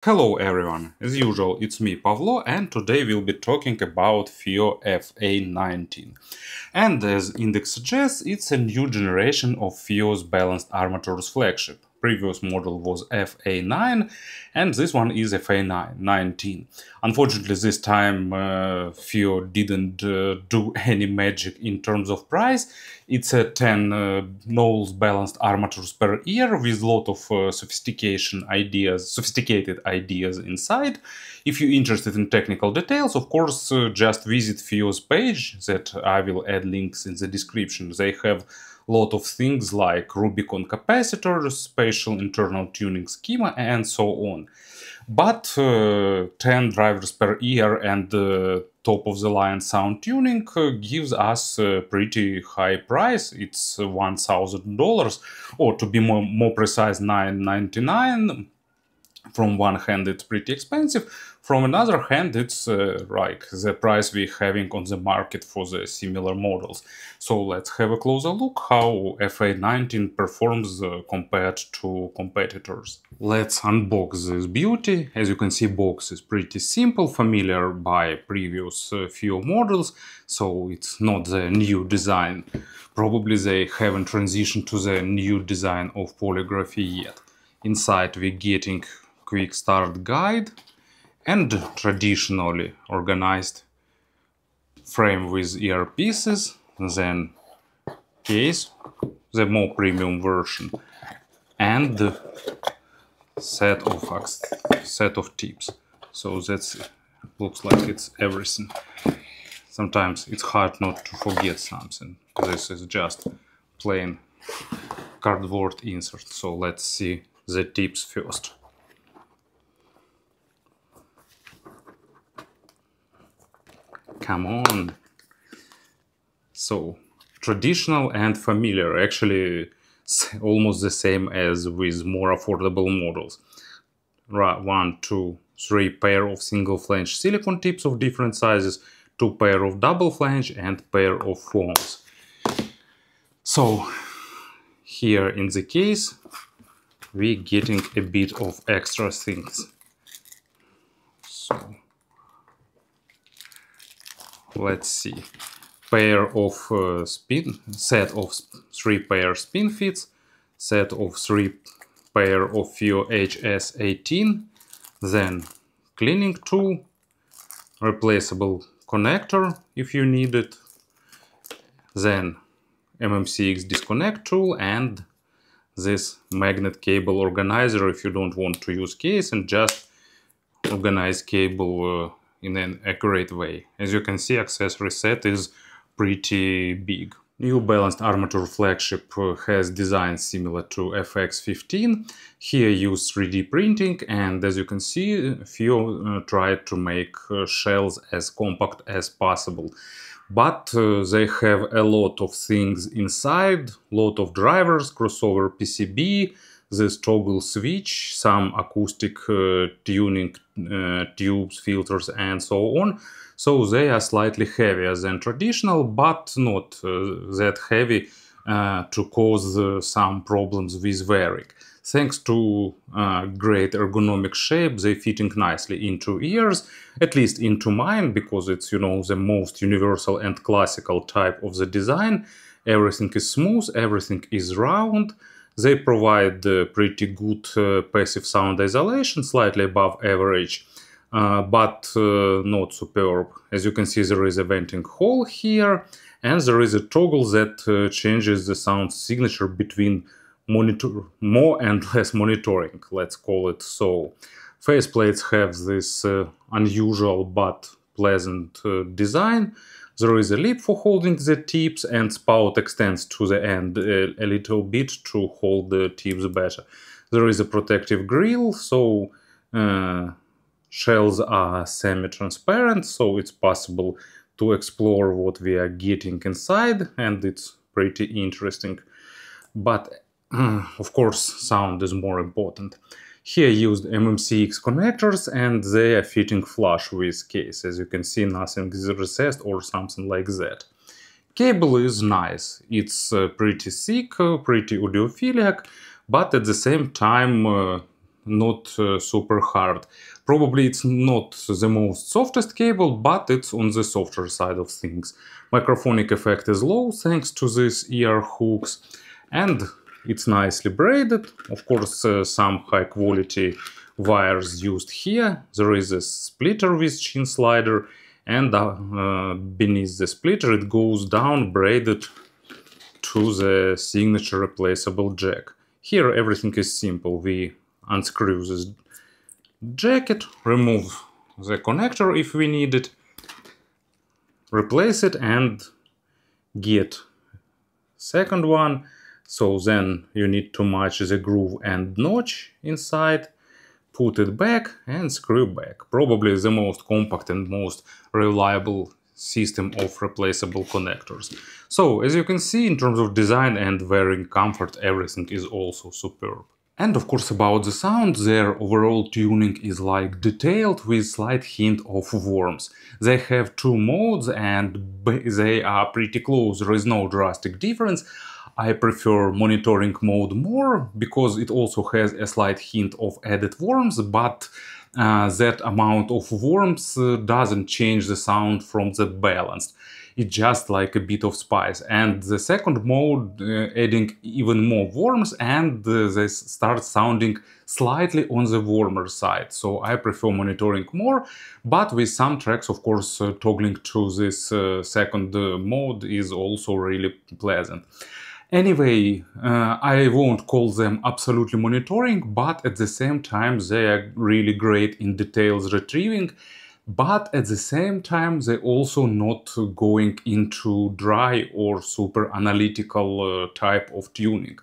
Hello everyone, as usual it's me Pavlo and today we'll be talking about FiiO FA19. And as index suggests, it's a new generation of FiiO's balanced armatures flagship. Previous model was FA9 and this one is FA19. Unfortunately this time FiiO didn't do any magic in terms of price. It's a 10 nulls balanced armatures per year with a lot of sophisticated ideas inside. If you're interested in technical details, of course, just visit FiiO's page that I will add links in the description. They have a lot of things like Rubicon capacitors, spatial internal tuning schema, and so on. But 10 drivers per year and top-of-the-line sound tuning gives us a pretty high price. It's $1,000, or to be more precise, $999. From one hand, it's pretty expensive. From another hand, it's like the price we're having on the market for the similar models. So let's have a closer look how FA19 performs compared to competitors. Let's unbox this beauty. As you can see, box is pretty simple, familiar by previous FiiO models, so it's not the new design. Probably they haven't transitioned to the new design of polygraphy yet. Inside we're getting quick start guide and traditionally organized frame with earpieces, then case, the more premium version, and set of tips. So that's looks like it's everything. Sometimes it's hard not to forget something. This is just plain cardboard insert. So let's see the tips first. Come on. So traditional and familiar, actually almost the same as with more affordable models. 1, 2, 3 pair of single flange silicone tips of different sizes, 2 pair of double flange, and pair of foams. So here in the case we're getting a bit of extra things. So let's see. Pair of set of 3 pair spin fits, set of 3 pair of FiiO HS18, then cleaning tool, replaceable connector if you need it, then MMCX disconnect tool, and this magnet cable organizer if you don't want to use case and just organize cable in an accurate way. As you can see, accessory set is pretty big. New balanced armature flagship has designs similar to FX15. Here use 3D printing, and as you can see, FiiO tried to make shells as compact as possible. But they have a lot of things inside, lot of drivers, crossover PCB, this toggle switch, some acoustic tuning tubes, filters, and so on. So they are slightly heavier than traditional, but not that heavy to cause some problems with wearing. Thanks to great ergonomic shape, they fitting nicely into ears, at least into mine, because it's, you know, the most universal and classical type of the design. Everything is smooth, everything is round. They provide pretty good passive sound isolation, slightly above average, but not superb. As you can see, there is a venting hole here, and there is a toggle that changes the sound signature between more and less monitoring, let's call it so. Faceplates have this unusual but pleasant design. There is a lip for holding the tips, and spout extends to the end a little bit to hold the tips better. There is a protective grill, so shells are semi-transparent, so it's possible to explore what we are getting inside, and it's pretty interesting. But of course, sound is more important. Here used MMCX connectors, and they are fitting flush with case. As you can see, nothing is recessed or something like that. Cable is nice. It's pretty thick, pretty audiophilic, but at the same time not super hard. Probably it's not the most softest cable, but it's on the softer side of things. Microphonic effect is low thanks to these ear hooks, and it's nicely braided. Of course, some high quality wires used here. There is a splitter with chin slider, and beneath the splitter it goes down braided to the signature replaceable jack. Here everything is simple. We unscrew this jacket, remove the connector if we need it, replace it, and get second one. So then you need to match the groove and notch inside, put it back and screw back. Probably the most compact and most reliable system of replaceable connectors. So as you can see, in terms of design and wearing comfort, everything is also superb. And of course about the sound, their overall tuning is like detailed with slight hint of warmth. They have two modes and they are pretty close, there is no drastic difference. I prefer monitoring mode more because it also has a slight hint of added warmth, but that amount of warmth doesn't change the sound from the balanced. It's just like a bit of spice. And the second mode adding even more warmth, and they start sounding slightly on the warmer side. So I prefer monitoring more, but with some tracks, of course, toggling to this second mode is also really pleasant. Anyway, I won't call them absolutely monitoring, but at the same time they are really great in details retrieving, but at the same time they also not going into dry or super analytical type of tuning.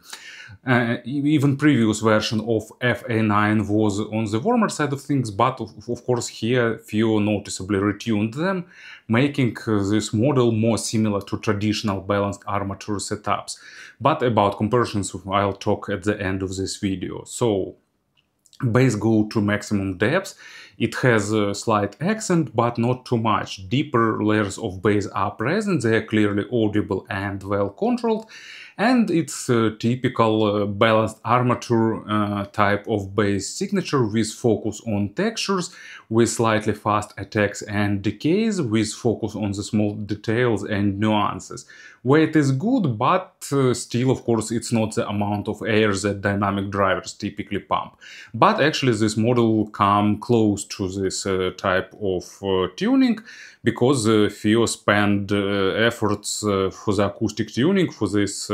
Even previous version of FA9 was on the warmer side of things, but of course here FiiO noticeably retuned them, making this model more similar to traditional balanced armature setups. But about comparisons I'll talk at the end of this video. So bass go to maximum depth. It has a slight accent, but not too much. Deeper layers of bass are present, they are clearly audible and well controlled, and it's a typical balanced armature type of bass signature with focus on textures, with slightly fast attacks and decays, with focus on the small details and nuances. Weight is good, but still, of course, it's not the amount of air that dynamic drivers typically pump. But actually this model come close to this type of tuning, because FiiO spent efforts for the acoustic tuning for this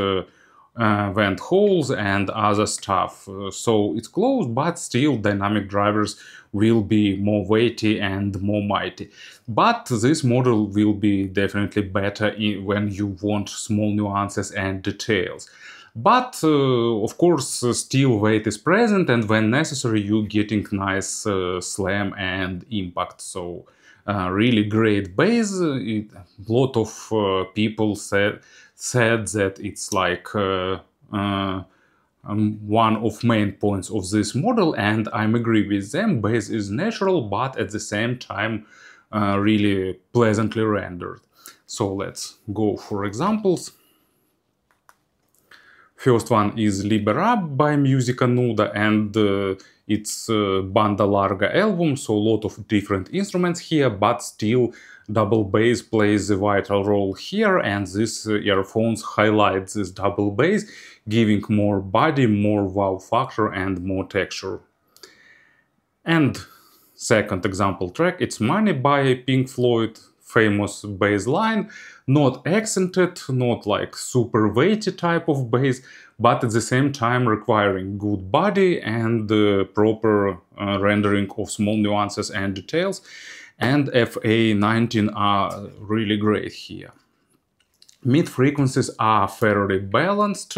vent holes and other stuff. So it's close, but still dynamic drivers will be more weighty and more mighty. But this model will be definitely better when you want small nuances and details. But of course still weight is present, and when necessary you're getting nice slam and impact. So really great bass. A lot of people said that it's like one of main points of this model, and I'm agree with them. Bass is natural, but at the same time really pleasantly rendered. So let's go for examples. First one is Libera by Musica Nuda, and it's banda larga album, so a lot of different instruments here, but still double bass plays a vital role here, and these earphones highlight this double bass, giving more body, more wow factor and more texture. And second example track, it's Money by Pink Floyd, famous bass line, not accented, not like super weighty type of bass, but at the same time requiring good body and proper rendering of small nuances and details. And FA19 are really great here. Mid frequencies are fairly balanced.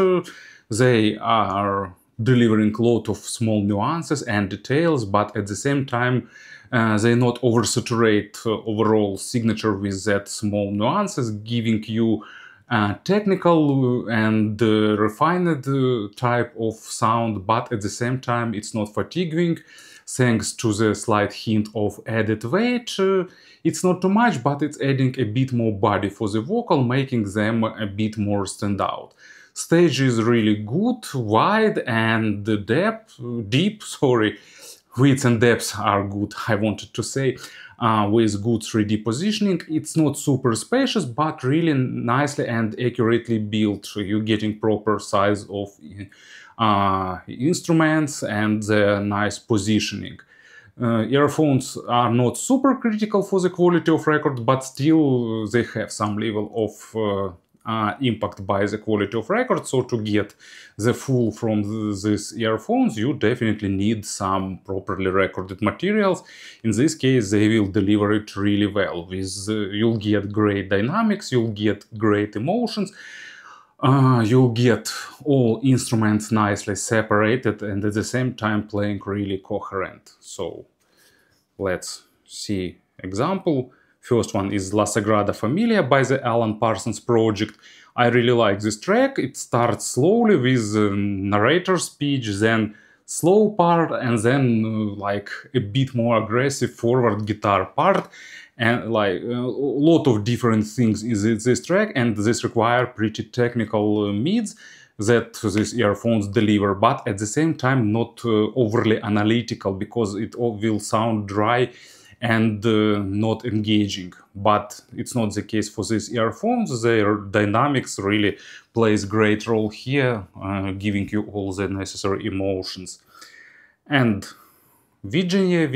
They are delivering a lot of small nuances and details, but at the same time they not oversaturate overall signature with that small nuances, giving you technical and refined type of sound, but at the same time it's not fatiguing thanks to the slight hint of added weight. It's not too much, but it's adding a bit more body for the vocal, making them a bit more stand out. Stage is really good, wide, and the deep, sorry, width and depth are good, I wanted to say, with good 3D positioning. It's not super spacious, but really nicely and accurately built. You're getting proper size of instruments and nice positioning. Earphones are not super critical for the quality of record, but still they have some level of impact by the quality of record. So to get the full from these earphones, you definitely need some properly recorded materials. In this case, they will deliver it really well. With you'll get great dynamics, you'll get great emotions, you'll get all instruments nicely separated and at the same time playing really coherent. So let's see example. First one is La Sagrada Familia by the Alan Parsons project. I really like this track. It starts slowly with narrator speech, then slow part, and then like a bit more aggressive forward guitar part, and like a lot of different things is this track, and this require pretty technical mids that these earphones deliver, but at the same time not overly analytical, because it all will sound dry and not engaging. But it's not the case for these earphones. Their dynamics really plays great role here, giving you all the necessary emotions. And Widzenie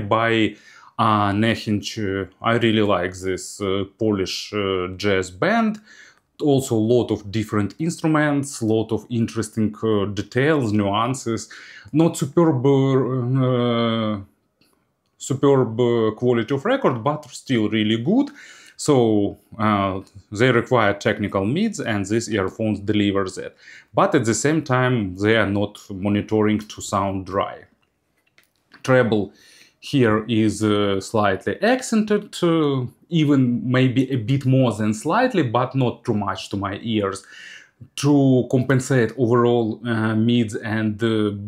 by Niechęć, I really like this Polish jazz band. Also a lot of different instruments, a lot of interesting details, nuances, not superb quality of record, but still really good. So they require technical mids, and these earphones deliver that. But at the same time, they are not monitoring to sound dry. Treble here is slightly accented, even maybe a bit more than slightly, but not too much to my ears, to compensate overall mids and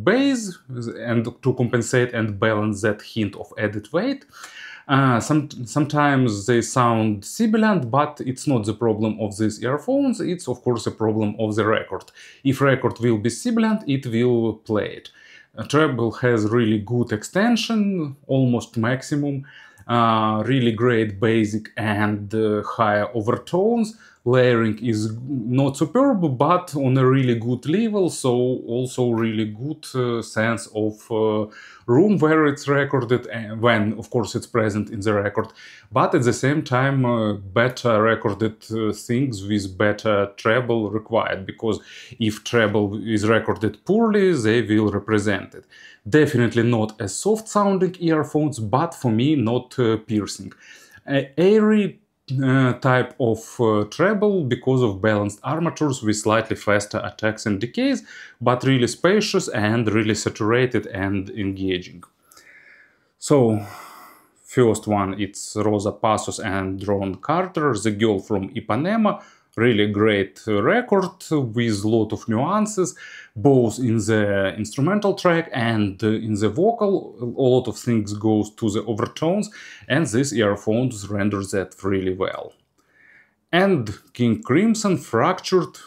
bass, and to compensate and balance that hint of added weight. Sometimes they sound sibilant, but it's not the problem of these earphones, it's of course a problem of the record. If record will be sibilant, it will play it. Treble has really good extension, almost maximum, really great basic and higher overtones. Layering is not superb, but on a really good level, so also really good sense of room where it's recorded, and when, of course, it's present in the record. But at the same time, better recorded things with better treble required, because if treble is recorded poorly, they will represent it. Definitely not as soft-sounding earphones, but for me, not piercing. Airy type of treble because of balanced armatures with slightly faster attacks and decays, but really spacious and really saturated and engaging. So first one, it's Rosa, Passos and Ron Carter, The Girl from Ipanema. Really great record with a lot of nuances, both in the instrumental track and in the vocal. A lot of things goes to the overtones, and these earphones render that really well. And King Crimson, FraKctured,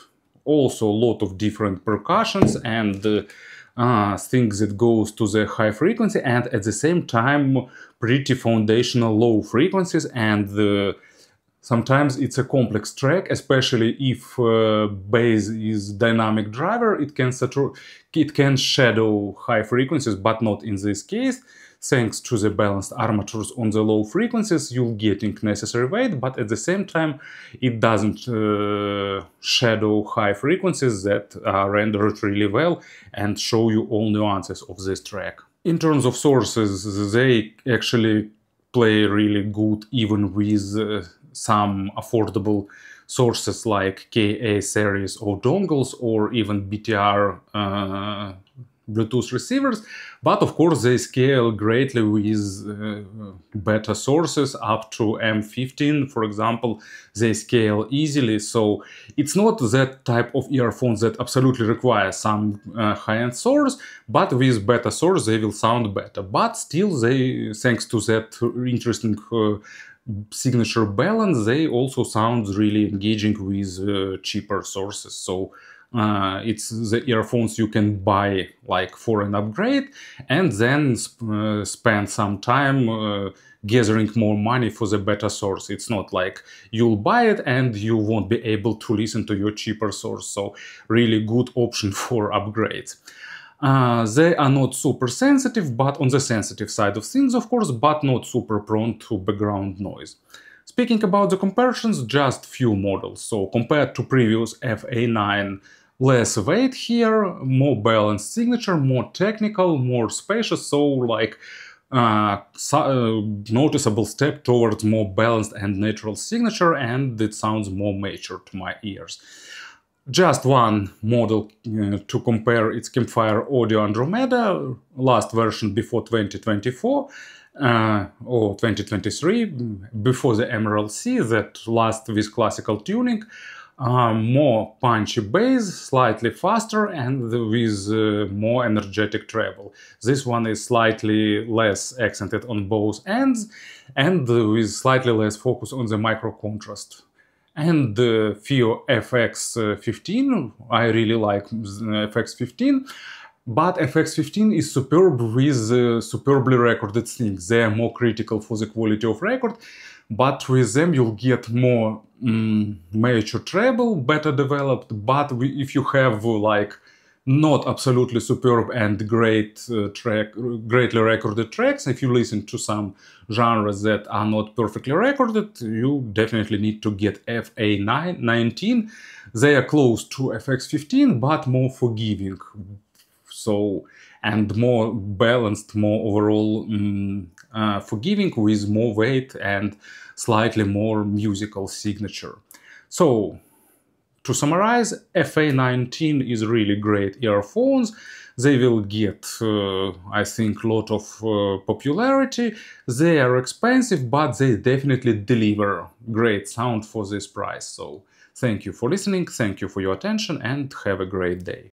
also a lot of different percussions and things that goes to the high frequency, and at the same time pretty foundational low frequencies, and sometimes it's a complex track, especially if bass is dynamic driver. It can shadow high frequencies, but not in this case. Thanks to the balanced armatures on the low frequencies, you're getting necessary weight, but at the same time, it doesn't shadow high frequencies that are rendered really well and show you all nuances of this track. In terms of sources, they actually play really good even with some affordable sources like KA series or dongles, or even BTR Bluetooth receivers, but of course they scale greatly with better sources up to M15, for example. They scale easily, so it's not that type of earphones that absolutely require some high-end source, but with better source they will sound better. But still, they, thanks to that interesting signature balance, they also sound really engaging with cheaper sources. So it's the earphones you can buy like for an upgrade and then spend some time gathering more money for the better source. It's not like you'll buy it and you won't be able to listen to your cheaper source. So really good option for upgrades. They are not super sensitive, but on the sensitive side of things, of course, but not super prone to background noise. Speaking about the comparisons, just few models. So compared to previous FA9, less weight here, more balanced signature, more technical, more spacious, so like noticeable step towards more balanced and natural signature, and it sounds more mature to my ears. Just one model to compare, it's Campfire Audio Andromeda, last version before 2024 or 2023, before the Emerald C, that last with classical tuning. More punchy bass, slightly faster, and with more energetic treble. This one is slightly less accented on both ends and with slightly less focus on the micro contrast. And the FiiO FX15, I really like FX15, but FX15 is superb with superbly recorded things. They are more critical for the quality of record, but with them you'll get more mature treble, better developed. But if you have like not absolutely superb and greatly recorded tracks, if you listen to some genres that are not perfectly recorded, you definitely need to get FA19. They are close to FX15, but more forgiving. So, and more balanced, more overall forgiving, with more weight and slightly more musical signature. So, to summarize, FA19 is really great earphones. They will get, I think, a lot of popularity. They are expensive, but they definitely deliver great sound for this price. So, thank you for listening, thank you for your attention, and have a great day.